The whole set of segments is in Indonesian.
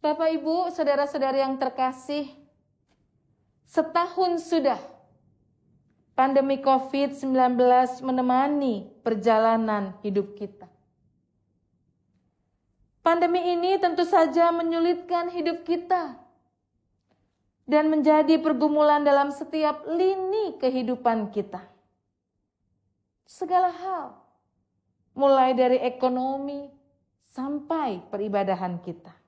Bapak, Ibu, saudara-saudari yang terkasih, setahun sudah pandemi COVID-19 menemani perjalanan hidup kita. Pandemi ini tentu saja menyulitkan hidup kita dan menjadi pergumulan dalam setiap lini kehidupan kita. Segala hal, mulai dari ekonomi sampai peribadahan kita.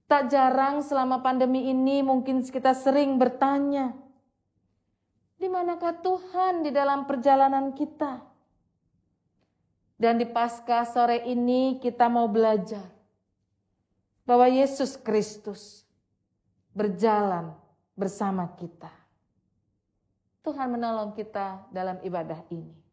Tak jarang selama pandemi ini mungkin kita sering bertanya, di manakah Tuhan di dalam perjalanan kita? Dan di Paskah sore ini kita mau belajar bahwa Yesus Kristus berjalan bersama kita. Tuhan menolong kita dalam ibadah ini.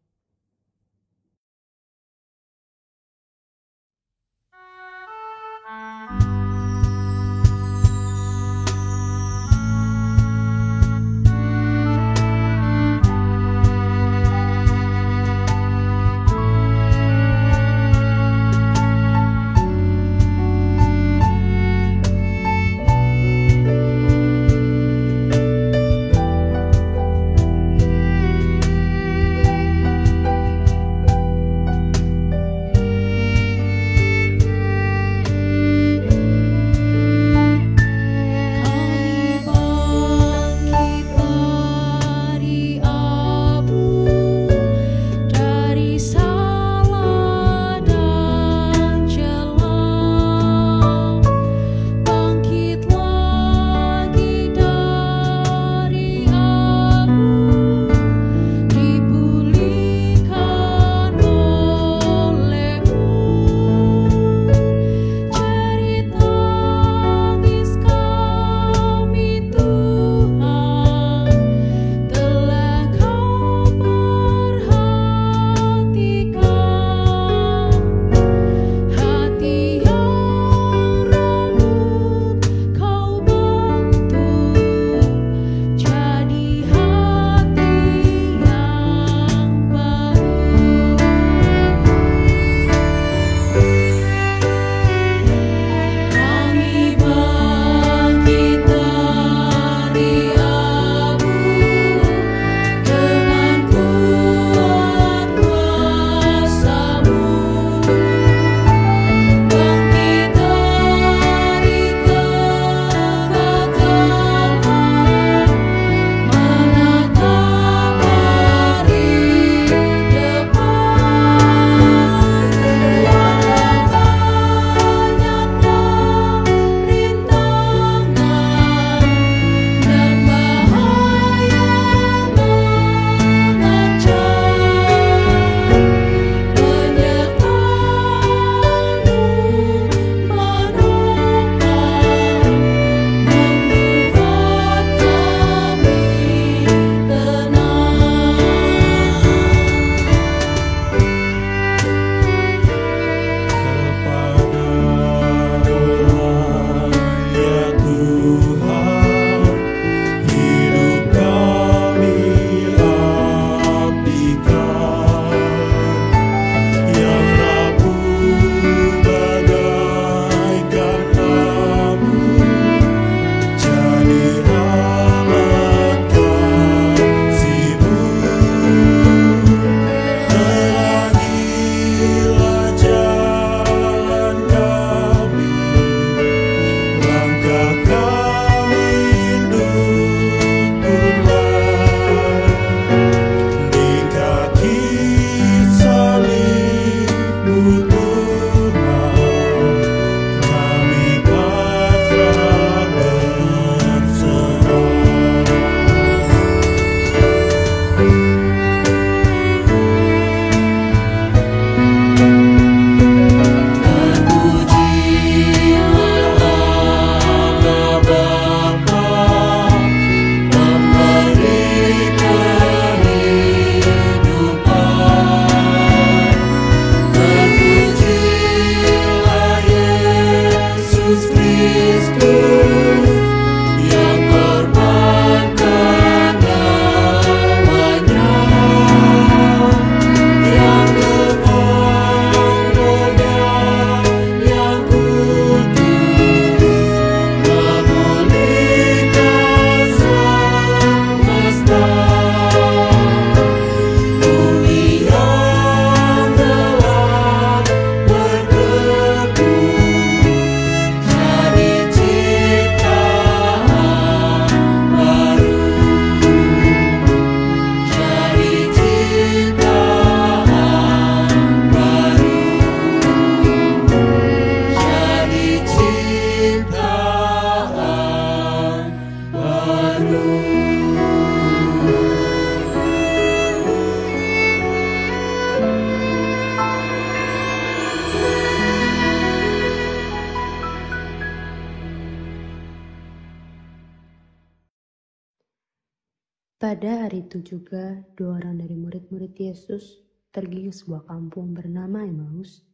Pada hari itu juga, 2 orang dari murid-murid Yesus pergi ke sebuah kampung bernama Emmaus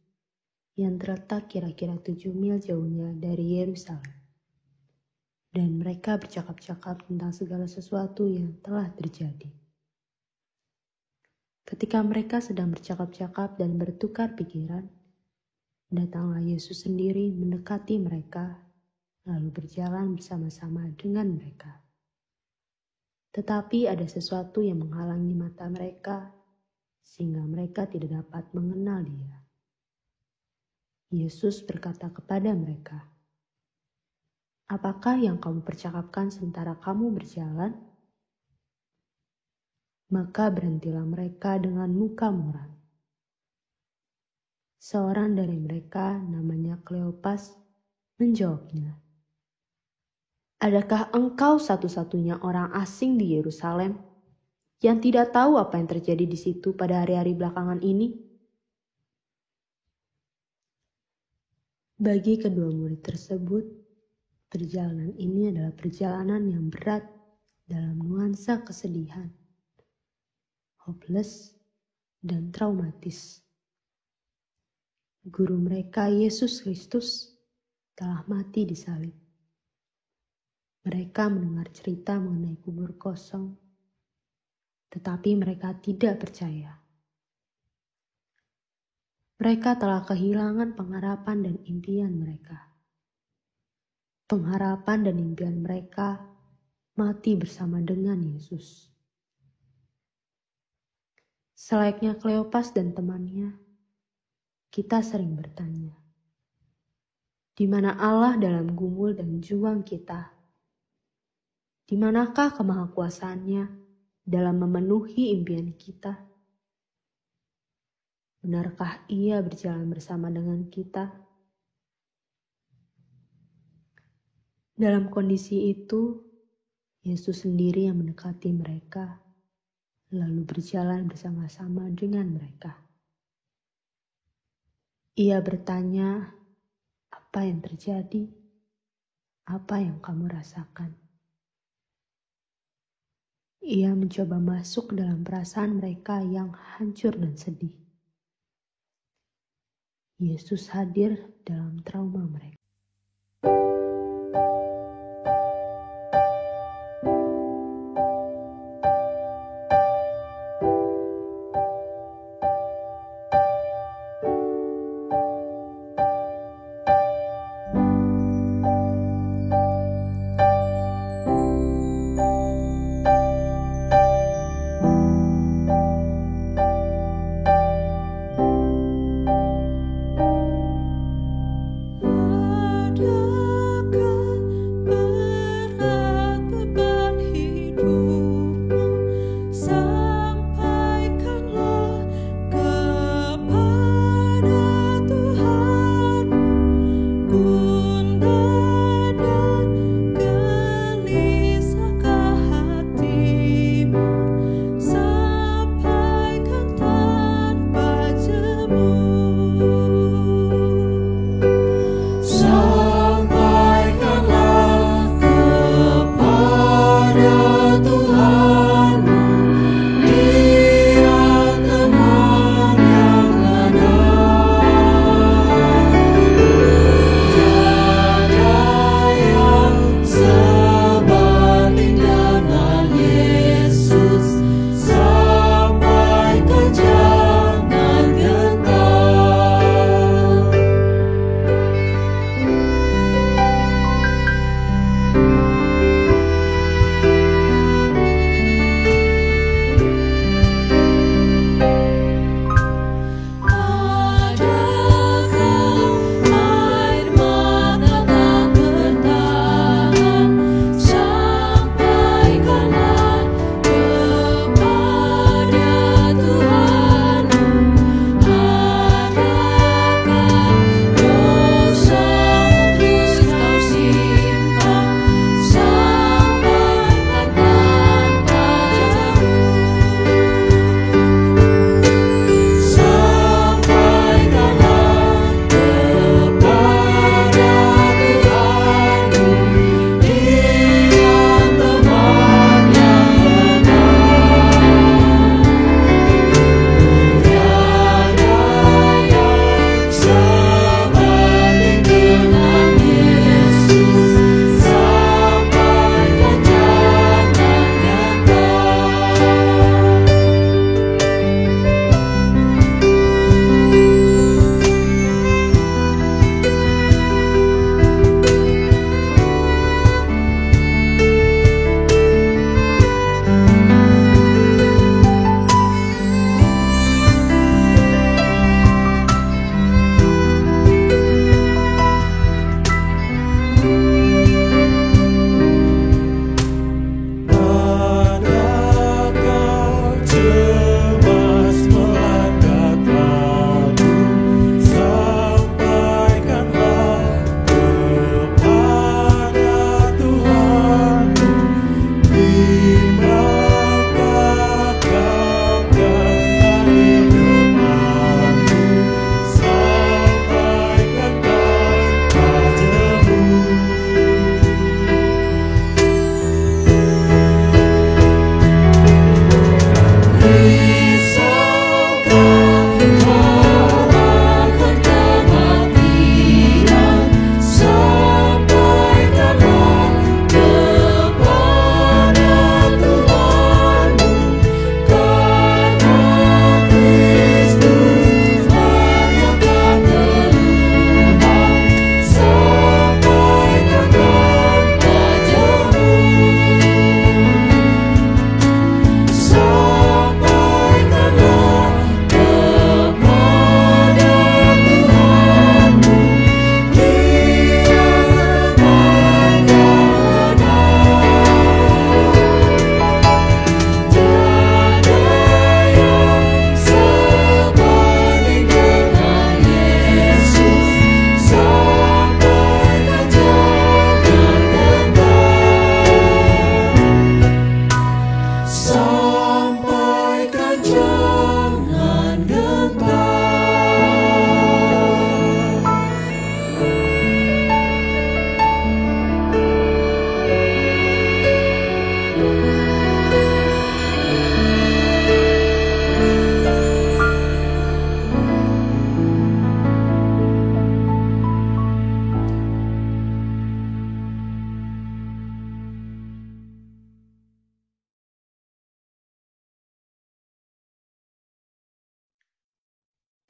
yang terletak kira-kira 7 mil jauhnya dari Yerusalem. Dan mereka bercakap-cakap tentang segala sesuatu yang telah terjadi. Ketika mereka sedang bercakap-cakap dan bertukar pikiran, datanglah Yesus sendiri mendekati mereka, lalu berjalan bersama-sama dengan mereka. Tetapi ada sesuatu yang menghalangi mata mereka, sehingga mereka tidak dapat mengenal Dia. Yesus berkata kepada mereka, "Apakah yang kamu percakapkan sementara kamu berjalan?" Maka berhentilah mereka dengan muka muram. Seorang dari mereka, namanya Kleopas, menjawabnya, "Adakah engkau satu-satunya orang asing di Yerusalem yang tidak tahu apa yang terjadi di situ pada hari-hari belakangan ini?" Bagi kedua murid tersebut, perjalanan ini adalah perjalanan yang berat dalam nuansa kesedihan, hopeless, dan traumatis. Guru mereka, Yesus Kristus, telah mati disalib. Mereka mendengar cerita mengenai kubur kosong, tetapi mereka tidak percaya. Mereka telah kehilangan pengharapan dan impian mereka. Pengharapan dan impian mereka mati bersama dengan Yesus. Selayaknya Kleopas dan temannya, kita sering bertanya, di mana Allah dalam gumul dan juang kita? Di manakah kemahakuasaannya dalam memenuhi impian kita? Benarkah Ia berjalan bersama dengan kita? Dalam kondisi itu, Yesus sendiri yang mendekati mereka, lalu berjalan bersama-sama dengan mereka. Ia bertanya, "Apa yang terjadi? Apa yang kamu rasakan?" Ia mencoba masuk ke dalam perasaan mereka yang hancur dan sedih. Yesus hadir dalam trauma mereka.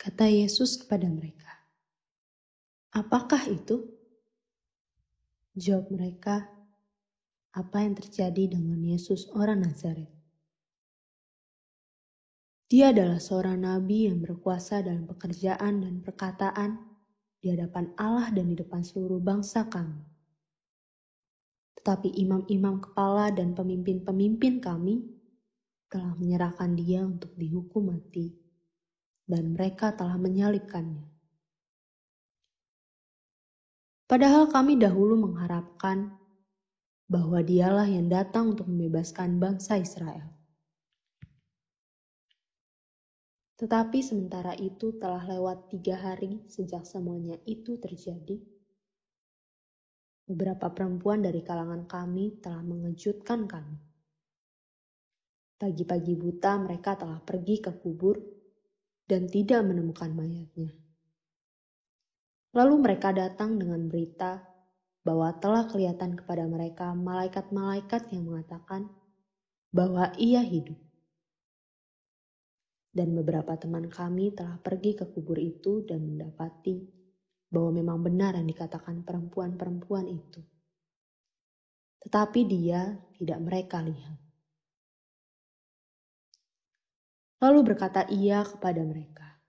Kata Yesus kepada mereka, "Apakah itu?" Jawab mereka, "Apa yang terjadi dengan Yesus orang Nazaret? Dia adalah seorang nabi yang berkuasa dalam pekerjaan dan perkataan di hadapan Allah dan di depan seluruh bangsa kami. Tetapi imam-imam kepala dan pemimpin-pemimpin kami telah menyerahkan dia untuk dihukum mati, dan mereka telah menyalibkannya. Padahal kami dahulu mengharapkan bahwa dialah yang datang untuk membebaskan bangsa Israel. Tetapi sementara itu telah lewat 3 hari sejak semuanya itu terjadi. Beberapa perempuan dari kalangan kami telah mengejutkan kami. Pagi-pagi buta mereka telah pergi ke kubur dan tidak menemukan mayatnya. Lalu mereka datang dengan berita bahwa telah kelihatan kepada mereka malaikat-malaikat yang mengatakan bahwa ia hidup. Dan beberapa teman kami telah pergi ke kubur itu dan mendapati bahwa memang benar yang dikatakan perempuan-perempuan itu. Tetapi dia tidak mereka lihat. Lalu berkata ia kepada mereka,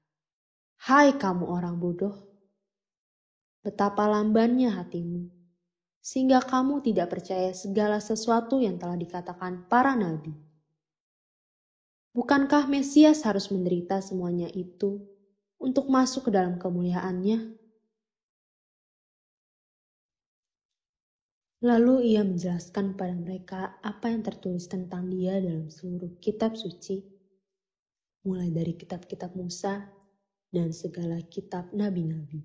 "Hai kamu orang bodoh, betapa lambannya hatimu, sehingga kamu tidak percaya segala sesuatu yang telah dikatakan para nabi. Bukankah Mesias harus menderita semuanya itu untuk masuk ke dalam kemuliaannya?" Lalu ia menjelaskan kepada mereka apa yang tertulis tentang dia dalam seluruh kitab suci, mulai dari kitab-kitab Musa dan segala kitab nabi-nabi.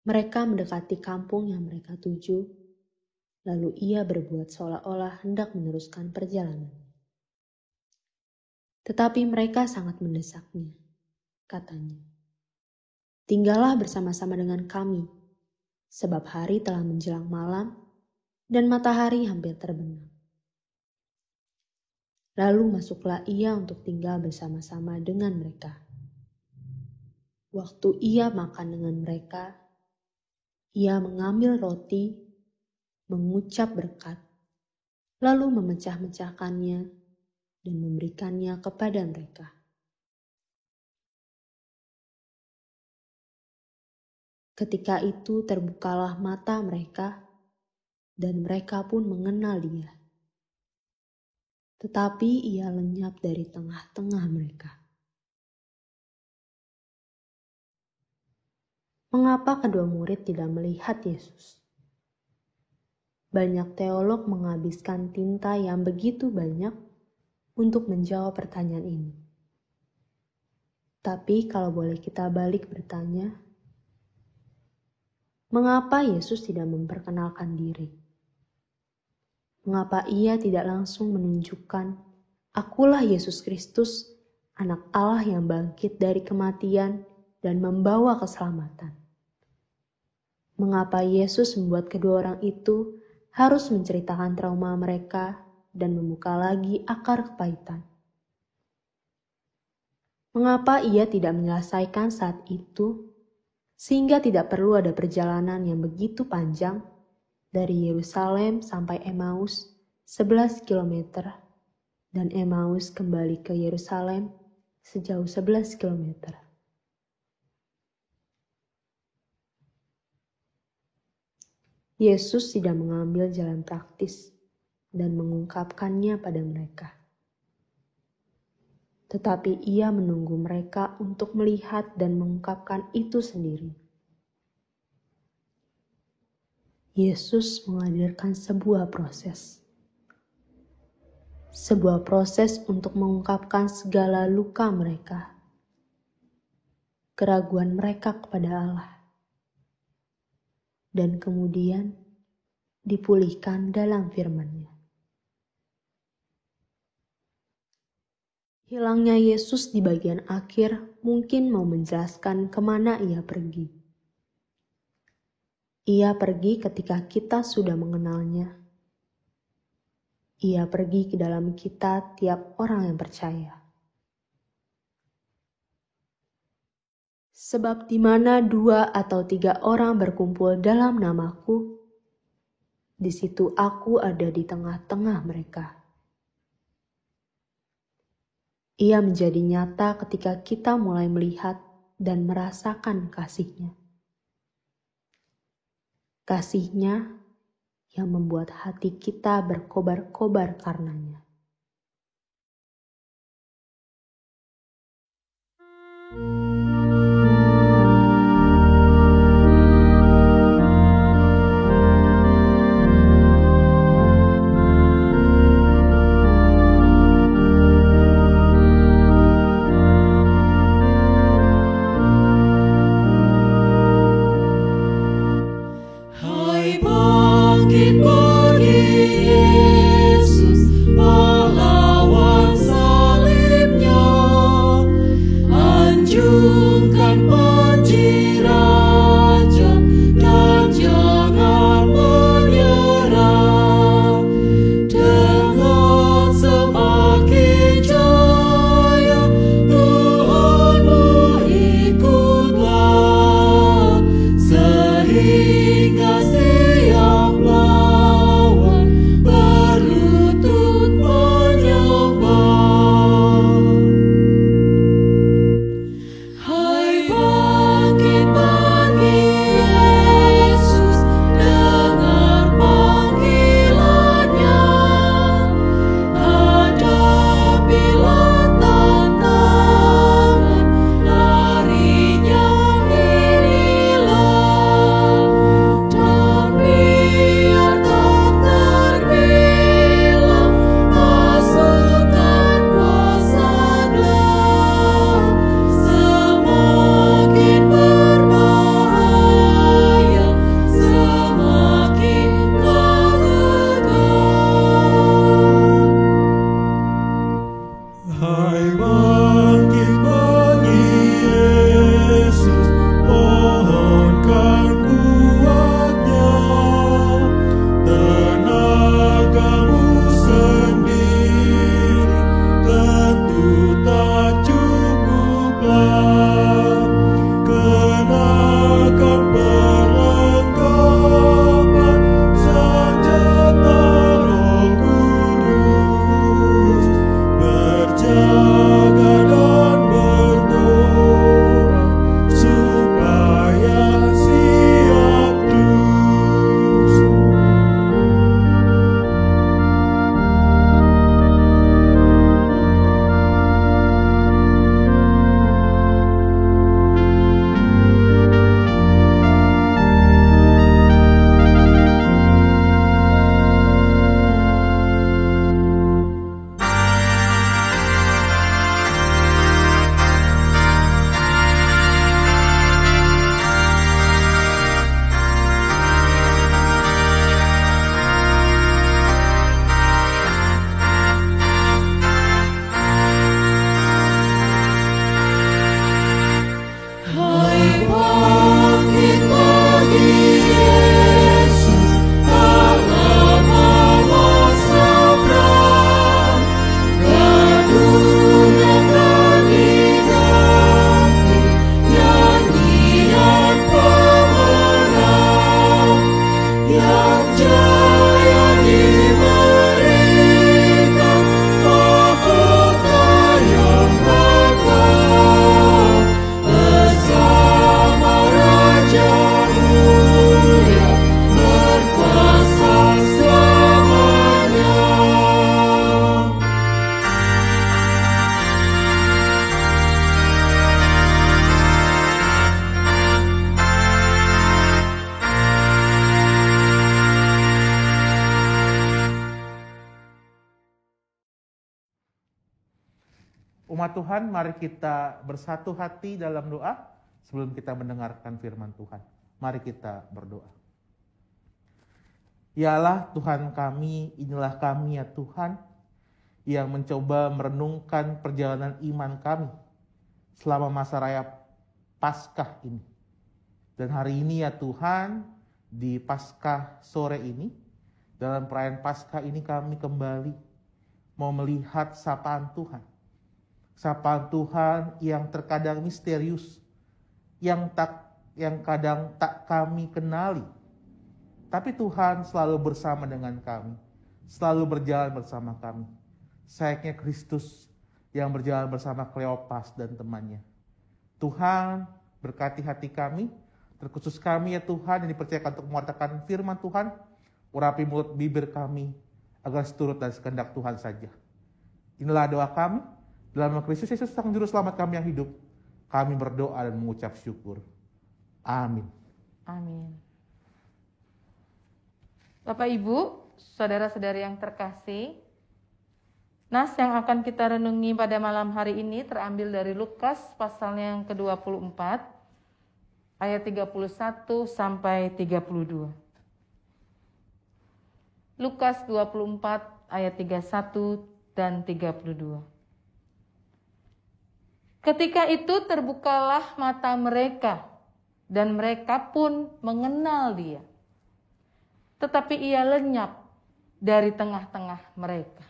Mereka mendekati kampung yang mereka tuju, lalu ia berbuat seolah-olah hendak meneruskan perjalanan. Tetapi mereka sangat mendesaknya, katanya, "Tinggallah bersama-sama dengan kami, sebab hari telah menjelang malam dan matahari hampir terbenam." Lalu masuklah ia untuk tinggal bersama-sama dengan mereka. Waktu ia makan dengan mereka, ia mengambil roti, mengucap berkat, lalu memecah-mecahkannya dan memberikannya kepada mereka. Ketika itu terbukalah mata mereka, dan mereka pun mengenal dia. Tetapi ia lenyap dari tengah-tengah mereka. Mengapa kedua murid tidak melihat Yesus? Banyak teolog menghabiskan tinta yang begitu banyak untuk menjawab pertanyaan ini. Tapi kalau boleh kita balik bertanya, mengapa Yesus tidak memperkenalkan diri? Mengapa ia tidak langsung menunjukkan, "Akulah Yesus Kristus, Anak Allah yang bangkit dari kematian dan membawa keselamatan"? Mengapa Yesus membuat kedua orang itu harus menceritakan trauma mereka dan membuka lagi akar kepahitan? Mengapa ia tidak menyelesaikan saat itu, sehingga tidak perlu ada perjalanan yang begitu panjang dari Yerusalem sampai Emmaus 11 km dan Emmaus kembali ke Yerusalem sejauh 11 km. Yesus tidak mengambil jalan praktis dan mengungkapkannya pada mereka. Tetapi ia menunggu mereka untuk melihat dan mengungkapkan itu sendiri. Yesus menghadirkan sebuah proses. Sebuah proses untuk mengungkapkan segala luka mereka, keraguan mereka kepada Allah, dan kemudian dipulihkan dalam firman-Nya. Hilangnya Yesus di bagian akhir mungkin mau menjelaskan kemana ia pergi. Ia pergi ketika kita sudah mengenalnya. Ia pergi ke dalam kita tiap orang yang percaya. Sebab di mana 2 atau 3 orang berkumpul dalam namaku, di situ aku ada di tengah-tengah mereka. Ia menjadi nyata ketika kita mulai melihat dan merasakan kasih-Nya. Kasih-Nya yang membuat hati kita berkobar-kobar karenanya. Umat Tuhan, mari kita bersatu hati dalam doa sebelum kita mendengarkan firman Tuhan. Mari kita berdoa. Ya Allah Tuhan kami, inilah kami ya Tuhan, yang mencoba merenungkan perjalanan iman kami selama masa raya Paskah ini. Dan hari ini ya Tuhan, di Paskah sore ini, dalam perayaan Paskah ini kami kembali mau melihat sapaan Tuhan. Sapaan Tuhan yang terkadang misterius, yang kadang tak kami kenali. Tapi Tuhan selalu bersama dengan kami, selalu berjalan bersama kami. Sayangnya Kristus yang berjalan bersama Kleopas dan temannya. Tuhan berkati hati kami, terkhusus kami ya Tuhan yang dipercayakan untuk mewartakan firman Tuhan. Urapi mulut bibir kami agar seturut dan sekehendak Tuhan saja. Inilah doa kami. Dalam nama Kristus Yesus Sang Juru Selamat kami yang hidup, kami berdoa dan mengucap syukur. Amin. Amin. Bapak Ibu, saudara-saudari yang terkasih, nas yang akan kita renungi pada malam hari ini terambil dari Lukas pasalnya yang ke-24, ayat 31 sampai 32. Lukas 24 ayat 31 dan 32. Ketika itu terbukalah mata mereka, dan mereka pun mengenal dia. Tetapi ia lenyap dari tengah-tengah mereka.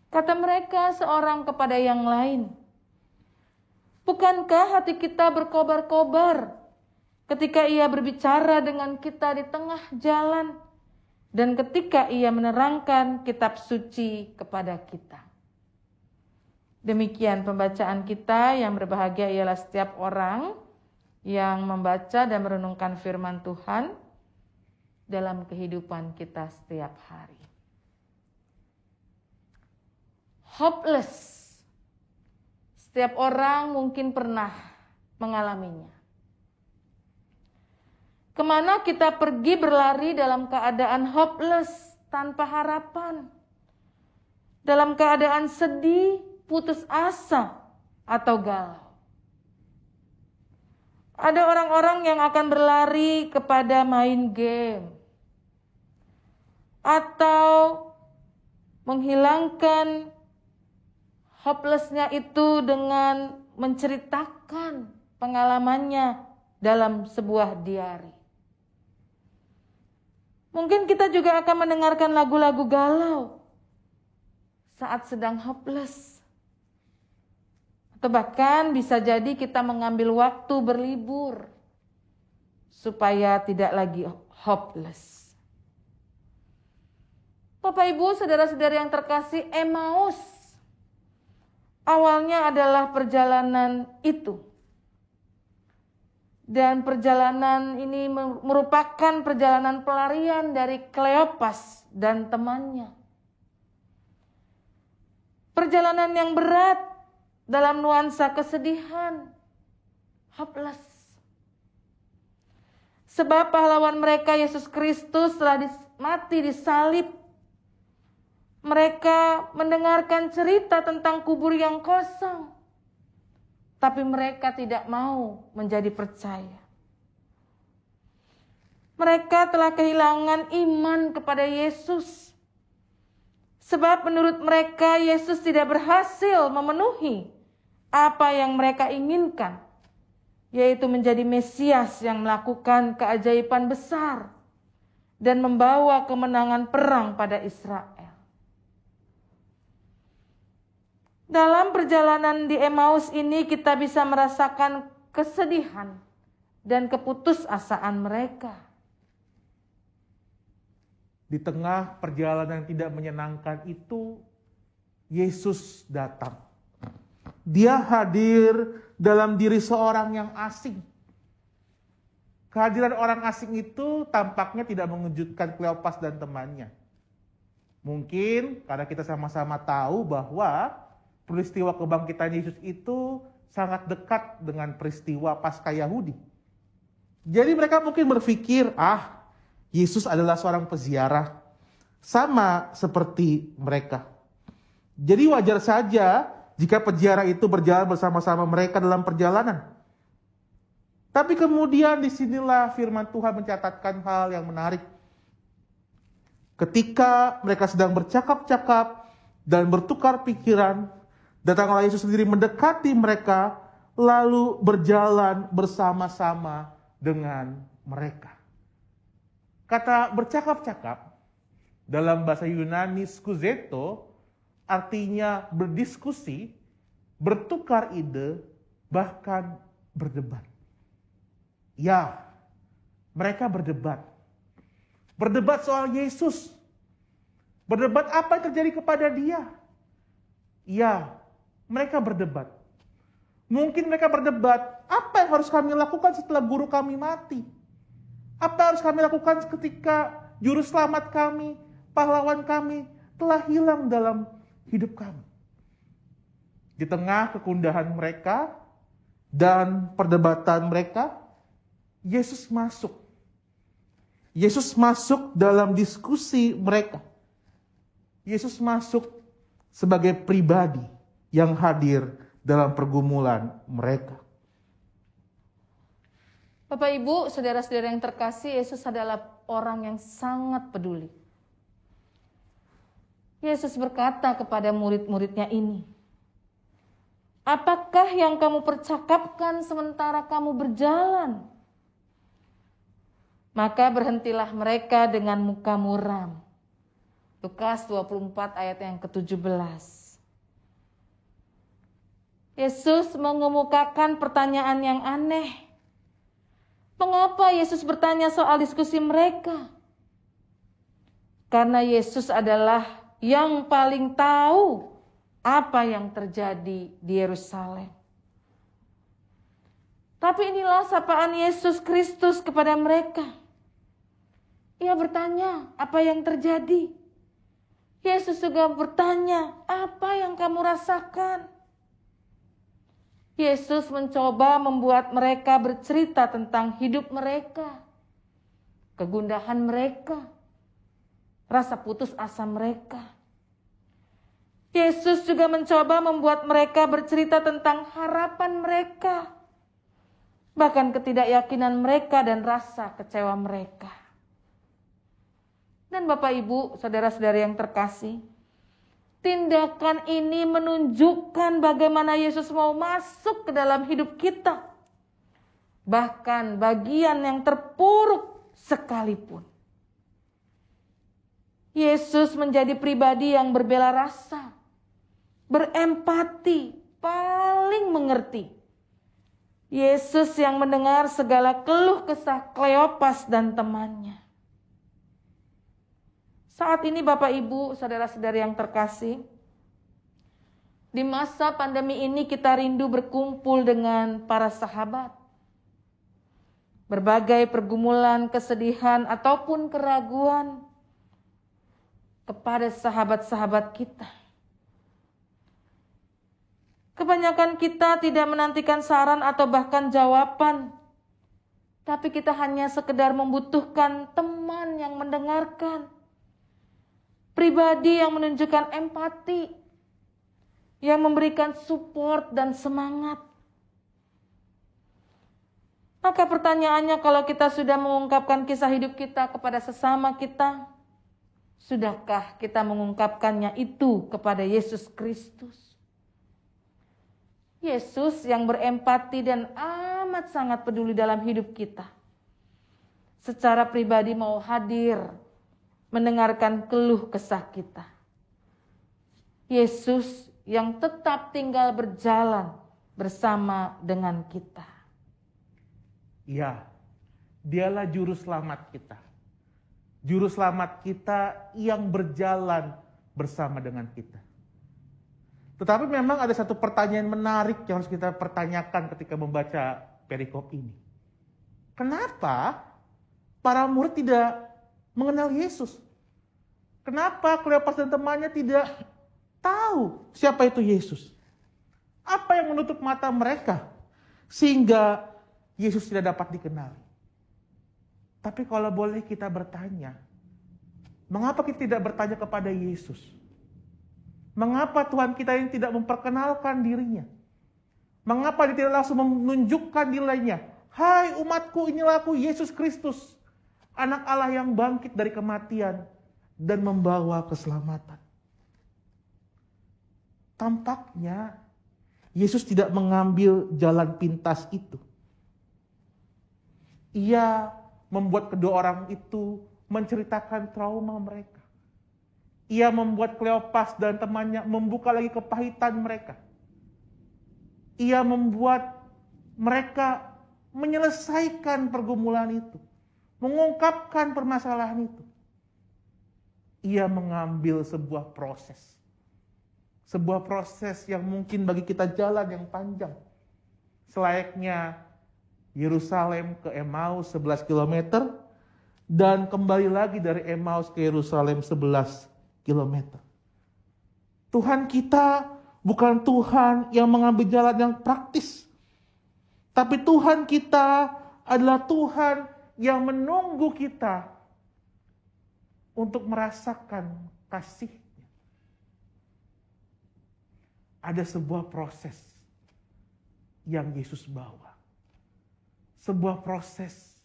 Kata mereka seorang kepada yang lain, bukankah hati kita berkobar-kobar ketika ia berbicara dengan kita di tengah jalan dan ketika ia menerangkan kitab suci kepada kita? Demikian pembacaan kita. Yang berbahagia ialah setiap orang yang membaca dan merenungkan firman Tuhan dalam kehidupan kita setiap hari. Hopeless. Setiap orang mungkin pernah mengalaminya. Kemana kita pergi berlari dalam keadaan hopeless, tanpa harapan. Dalam keadaan sedih, putus asa, atau galau. Ada orang-orang yang akan berlari kepada main game atau menghilangkan hopelessnya itu dengan menceritakan pengalamannya dalam sebuah diari. Mungkin kita juga akan mendengarkan lagu-lagu galau saat sedang hopeless. Atau bahkan bisa jadi kita mengambil waktu berlibur supaya tidak lagi hopeless. Bapak Ibu, saudara-saudari yang terkasih, Emmaus awalnya adalah perjalanan itu. Dan perjalanan ini merupakan perjalanan pelarian dari Kleopas dan temannya. Perjalanan yang berat dalam nuansa kesedihan, hopeless. Sebab pahlawan mereka Yesus Kristus telah mati disalib. Mereka mendengarkan cerita tentang kubur yang kosong. Tapi mereka tidak mau menjadi percaya. Mereka telah kehilangan iman kepada Yesus. Sebab menurut mereka Yesus tidak berhasil memenuhi apa yang mereka inginkan, yaitu menjadi Mesias yang melakukan keajaiban besar dan membawa kemenangan perang pada Israel. Dalam perjalanan di Emmaus ini kita bisa merasakan kesedihan dan keputusasaan mereka. Di tengah perjalanan yang tidak menyenangkan itu, Yesus datang. Dia hadir dalam diri seorang yang asing. Kehadiran orang asing itu tampaknya tidak mengejutkan Kleopas dan temannya. Mungkin karena kita sama-sama tahu bahwa peristiwa kebangkitan Yesus itu sangat dekat dengan peristiwa Paskah Yahudi. Jadi mereka mungkin berpikir, Yesus adalah seorang peziarah, sama seperti mereka. Jadi wajar saja jika peziarah itu berjalan bersama-sama mereka dalam perjalanan. Tapi kemudian disinilah firman Tuhan mencatatkan hal yang menarik. Ketika mereka sedang bercakap-cakap dan bertukar pikiran, datanglah Yesus sendiri mendekati mereka, lalu berjalan bersama-sama dengan mereka. Kata bercakap-cakap dalam bahasa Yunani skuzeto artinya berdiskusi, bertukar ide, bahkan berdebat. Ya, mereka berdebat. Berdebat soal Yesus. Berdebat apa yang terjadi kepada dia. Ya, mereka berdebat. Mungkin mereka berdebat, apa yang harus kami lakukan setelah guru kami mati? Apa yang harus kami lakukan ketika juru selamat kami, pahlawan kami telah hilang dalam hidup kami? Di tengah kegundahan mereka dan perdebatan mereka, Yesus masuk. Yesus masuk dalam diskusi mereka. Yesus masuk sebagai pribadi yang hadir dalam pergumulan mereka. Bapak, Ibu, saudara-saudara yang terkasih, Yesus adalah orang yang sangat peduli. Yesus berkata kepada murid-muridnya ini, "Apakah yang kamu percakapkan sementara kamu berjalan?" Maka berhentilah mereka dengan muka muram. Lukas 24 ayat yang ke-17. Yesus mengemukakan pertanyaan yang aneh. Mengapa Yesus bertanya soal diskusi mereka? Karena Yesus adalah yang paling tahu apa yang terjadi di Yerusalem. Tapi inilah sapaan Yesus Kristus kepada mereka. Ia bertanya, apa yang terjadi? Yesus juga bertanya, apa yang kamu rasakan? Yesus mencoba membuat mereka bercerita tentang hidup mereka, kegundahan mereka, rasa putus asa mereka. Yesus juga mencoba membuat mereka bercerita tentang harapan mereka, bahkan ketidakyakinan mereka dan rasa kecewa mereka. Dan Bapak, Ibu, saudara-saudara yang terkasih, tindakan ini menunjukkan bagaimana Yesus mau masuk ke dalam hidup kita. Bahkan bagian yang terpuruk sekalipun. Yesus menjadi pribadi yang berbela rasa, berempati, paling mengerti. Yesus yang mendengar segala keluh kesah Kleopas dan temannya. Saat ini Bapak, Ibu, saudara-saudari yang terkasih, di masa pandemi ini kita rindu berkumpul dengan para sahabat. Berbagai pergumulan, kesedihan, ataupun keraguan kepada sahabat-sahabat kita. Kebanyakan kita tidak menantikan saran atau bahkan jawaban, tapi kita hanya sekedar membutuhkan teman yang mendengarkan. Pribadi yang menunjukkan empati, yang memberikan support dan semangat. Maka pertanyaannya, kalau kita sudah mengungkapkan kisah hidup kita kepada sesama kita, sudahkah kita mengungkapkannya itu kepada Yesus Kristus? Yesus yang berempati dan amat sangat peduli dalam hidup kita. Secara pribadi mau hadir, mendengarkan keluh kesah kita. Yesus yang tetap tinggal berjalan bersama dengan kita. Ya, dialah juru selamat kita. Juru selamat kita yang berjalan bersama dengan kita. Tetapi memang ada satu pertanyaan menarik yang harus kita pertanyakan ketika membaca perikop ini. Kenapa para murid tidak mengenal Yesus? Kenapa Kleopas dan temannya tidak tahu siapa itu Yesus? Apa yang menutup mata mereka sehingga Yesus tidak dapat dikenal? Tapi kalau boleh kita bertanya, mengapa kita tidak bertanya kepada Yesus? Mengapa Tuhan kita ini tidak memperkenalkan dirinya? Mengapa dia tidak langsung menunjukkan dirinya? Hai umatku, inilah aku, Yesus Kristus, Anak Allah yang bangkit dari kematian dan membawa keselamatan. Tampaknya Yesus tidak mengambil jalan pintas itu. Ia membuat kedua orang itu menceritakan trauma mereka. Ia membuat Kleopas dan temannya membuka lagi kepahitan mereka. Ia membuat mereka menyelesaikan pergumulan itu, mengungkapkan permasalahan itu. Ia mengambil sebuah proses. Sebuah proses yang mungkin bagi kita jalan yang panjang. Selayaknya Yerusalem ke Emmaus 11 km dan kembali lagi dari Emmaus ke Yerusalem 11 km. Tuhan kita bukan Tuhan yang mengambil jalan yang praktis. Tapi Tuhan kita adalah Tuhan yang menunggu kita untuk merasakan kasih-Nya. Ada sebuah proses yang Yesus bawa. Sebuah proses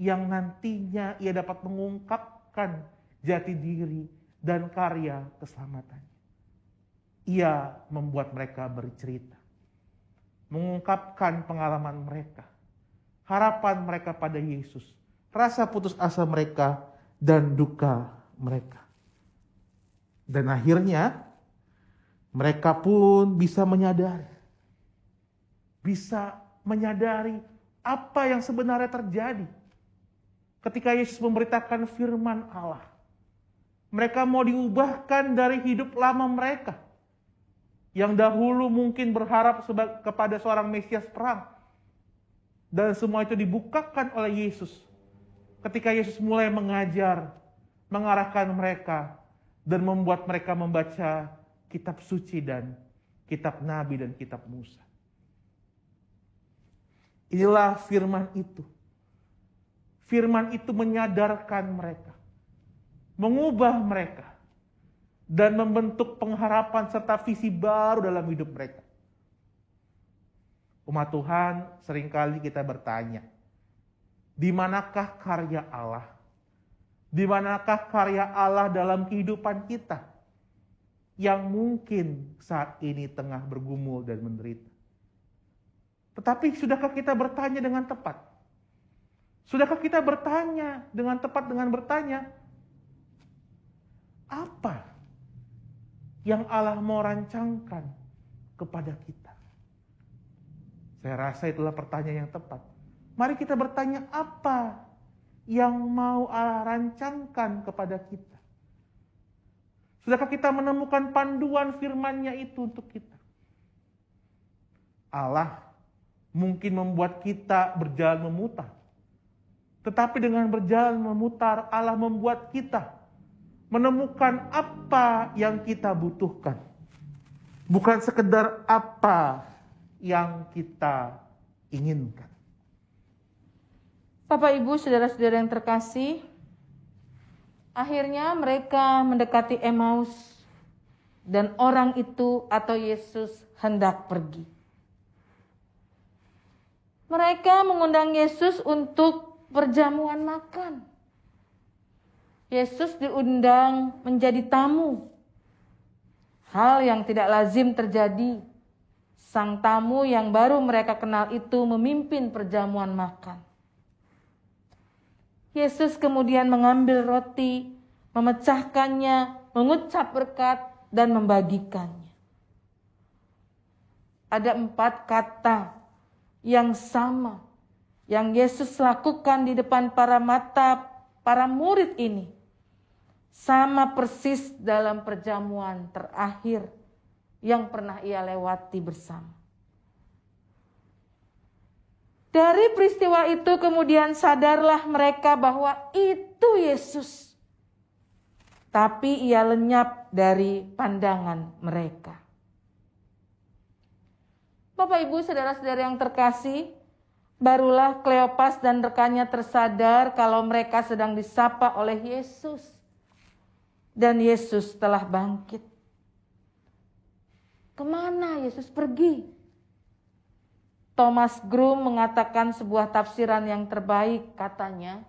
yang nantinya ia dapat mengungkapkan jati diri dan karya keselamatannya. Ia membuat mereka bercerita, mengungkapkan pengalaman mereka, harapan mereka pada Yesus, rasa putus asa mereka, dan duka mereka. Dan akhirnya mereka pun bisa menyadari apa yang sebenarnya terjadi ketika Yesus memberitakan firman Allah. Mereka mau diubahkan dari hidup lama mereka yang dahulu mungkin berharap kepada seorang Mesias perang. Dan semua itu dibukakan oleh Yesus ketika Yesus mulai mengajar, mengarahkan mereka, dan membuat mereka membaca kitab suci dan kitab Nabi dan kitab Musa. Inilah firman itu. Firman itu menyadarkan mereka, mengubah mereka, dan membentuk pengharapan serta visi baru dalam hidup mereka. Umat Tuhan, seringkali kita bertanya, di manakah karya Allah? Di manakah karya Allah dalam kehidupan kita yang mungkin saat ini tengah bergumul dan menderita? Tetapi sudahkah kita bertanya dengan tepat? Sudahkah kita bertanya dengan tepat dengan bertanya, apa yang Allah mau rancangkan kepada kita? Saya rasa itulah pertanyaan yang tepat. Mari kita bertanya, apa yang mau Allah rancangkan kepada kita? Sudahkah kita menemukan panduan firman-Nya itu untuk kita? Allah mungkin membuat kita berjalan memutar. Tetapi dengan berjalan memutar, Allah membuat kita menemukan apa yang kita butuhkan. Bukan sekedar apa yang kita inginkan. Bapak, Ibu, saudara-saudara yang terkasih, akhirnya mereka mendekati Emmaus dan orang itu atau Yesus hendak pergi. Mereka mengundang Yesus untuk perjamuan makan. Yesus diundang menjadi tamu. Hal yang tidak lazim terjadi. Sang tamu yang baru mereka kenal itu memimpin perjamuan makan. Yesus kemudian mengambil roti, memecahkannya, mengucap berkat, dan membagikannya. Ada 4 kata yang sama yang Yesus lakukan di depan para murid ini. Sama persis dalam perjamuan terakhir yang pernah ia lewati bersama. Dari peristiwa itu kemudian sadarlah mereka bahwa itu Yesus. Tapi ia lenyap dari pandangan mereka. Bapak, Ibu, saudara-saudara yang terkasih, barulah Kleopas dan rekannya tersadar kalau mereka sedang disapa oleh Yesus. Dan Yesus telah bangkit. Kemana Yesus pergi? Thomas Grum mengatakan sebuah tafsiran yang terbaik, katanya,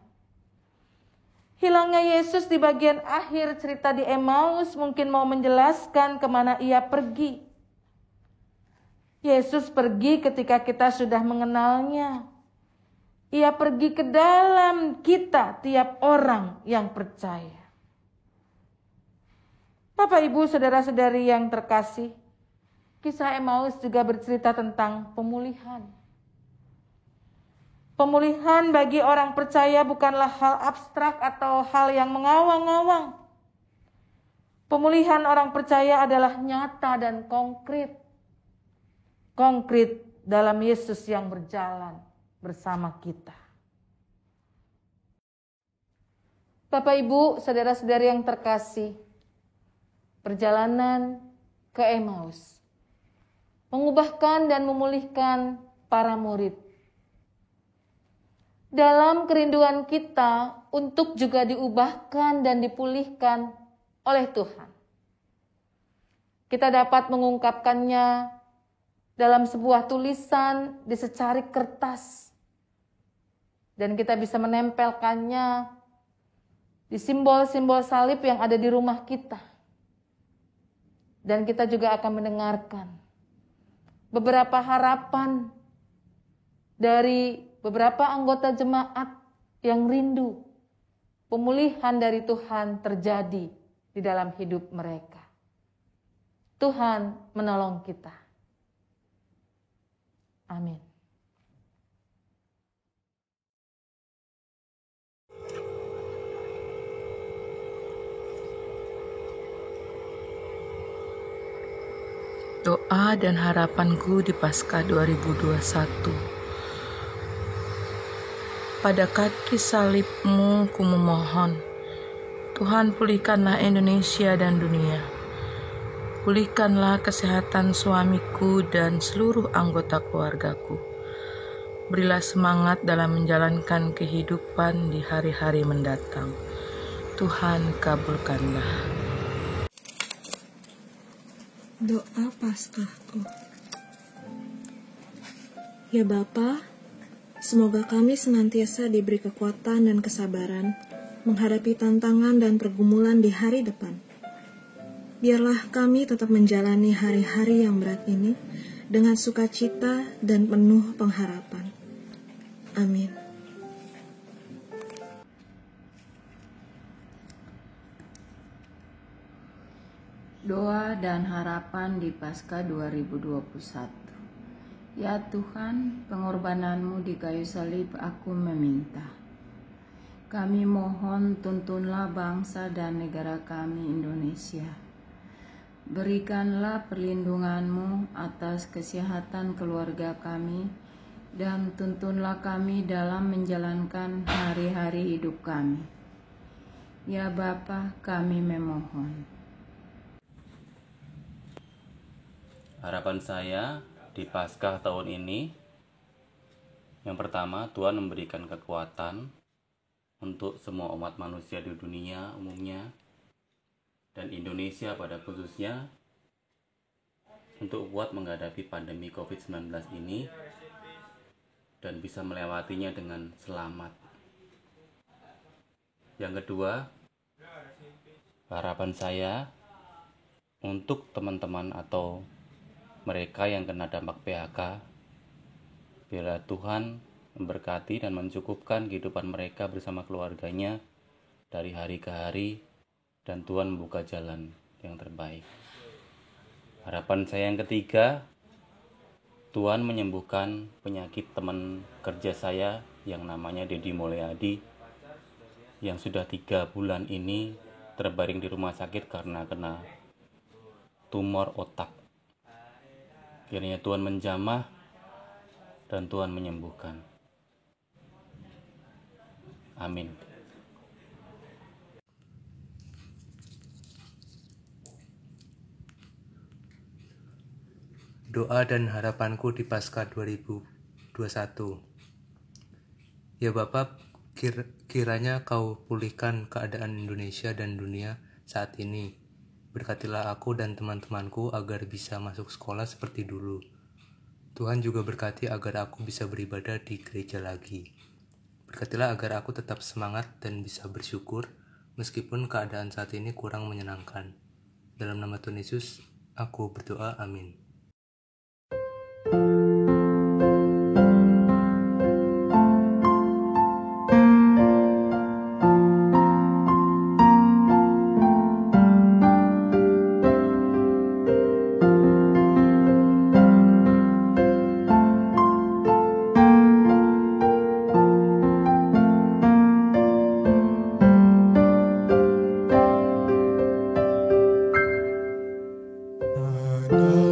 hilangnya Yesus di bagian akhir cerita di Emmaus mungkin mau menjelaskan kemana ia pergi. Yesus pergi ketika kita sudah mengenalnya. Ia pergi ke dalam kita, tiap orang yang percaya. Bapak, Ibu, saudara-saudari yang terkasih, kisah Emmaus juga bercerita tentang pemulihan. Pemulihan bagi orang percaya bukanlah hal abstrak atau hal yang mengawang-awang. Pemulihan orang percaya adalah nyata dan konkret. Konkret dalam Yesus yang berjalan bersama kita. Bapak, Ibu, saudara-saudari yang terkasih, perjalanan ke Emmaus mengubahkan dan memulihkan para murid. Dalam kerinduan kita untuk juga diubahkan dan dipulihkan oleh Tuhan, kita dapat mengungkapkannya dalam sebuah tulisan di secarik kertas, dan kita bisa menempelkannya di simbol-simbol salib yang ada di rumah kita. Dan kita juga akan mendengarkan beberapa harapan dari beberapa anggota jemaat yang rindu pemulihan dari Tuhan terjadi di dalam hidup mereka. Tuhan menolong kita. Amin. Doa dan harapanku di Paskah 2021. Pada kaki salib-Mu ku memohon, Tuhan pulihkanlah Indonesia dan dunia. Pulihkanlah kesehatan suamiku dan seluruh anggota keluargaku. Berilah semangat dalam menjalankan kehidupan di hari-hari mendatang. Tuhan kabulkanlah. Doa Paskahku. Ya Bapa, semoga kami senantiasa diberi kekuatan dan kesabaran menghadapi tantangan dan pergumulan di hari depan. Biarlah kami tetap menjalani hari-hari yang berat ini dengan sukacita dan penuh pengharapan. Amin. Doa dan harapan di Paskah 2021. Ya Tuhan, pengorbananmu di kayu salib aku meminta. Kami mohon tuntunlah bangsa dan negara kami Indonesia. Berikanlah perlindunganmu atas kesehatan keluarga kami dan tuntunlah kami dalam menjalankan hari-hari hidup kami. Ya Bapa, kami memohon. Harapan saya di Paskah tahun ini, yang pertama, Tuhan memberikan kekuatan untuk semua umat manusia di dunia umumnya dan Indonesia pada khususnya untuk kuat menghadapi pandemi COVID-19 ini dan bisa melewatinya dengan selamat. Yang kedua, harapan saya untuk teman-teman atau mereka yang kena dampak PHK, biarlah Tuhan memberkati dan mencukupkan kehidupan mereka bersama keluarganya dari hari ke hari, dan Tuhan membuka jalan yang terbaik. Harapan saya yang ketiga, Tuhan menyembuhkan penyakit teman kerja saya yang namanya Dedi Mulyadi, yang sudah 3 bulan ini terbaring di rumah sakit karena kena tumor otak. Kiranya Tuhan menjamah dan Tuhan menyembuhkan. Amin. Doa dan harapanku di Paskah 2021. Ya Bapa, kiranya Kau pulihkan keadaan Indonesia dan dunia saat ini. Berkatilah aku dan teman-temanku agar bisa masuk sekolah seperti dulu. Tuhan juga berkati agar aku bisa beribadah di gereja lagi. Berkatilah agar aku tetap semangat dan bisa bersyukur meskipun keadaan saat ini kurang menyenangkan. Dalam nama Tuhan Yesus, aku berdoa, amin. Tuhan.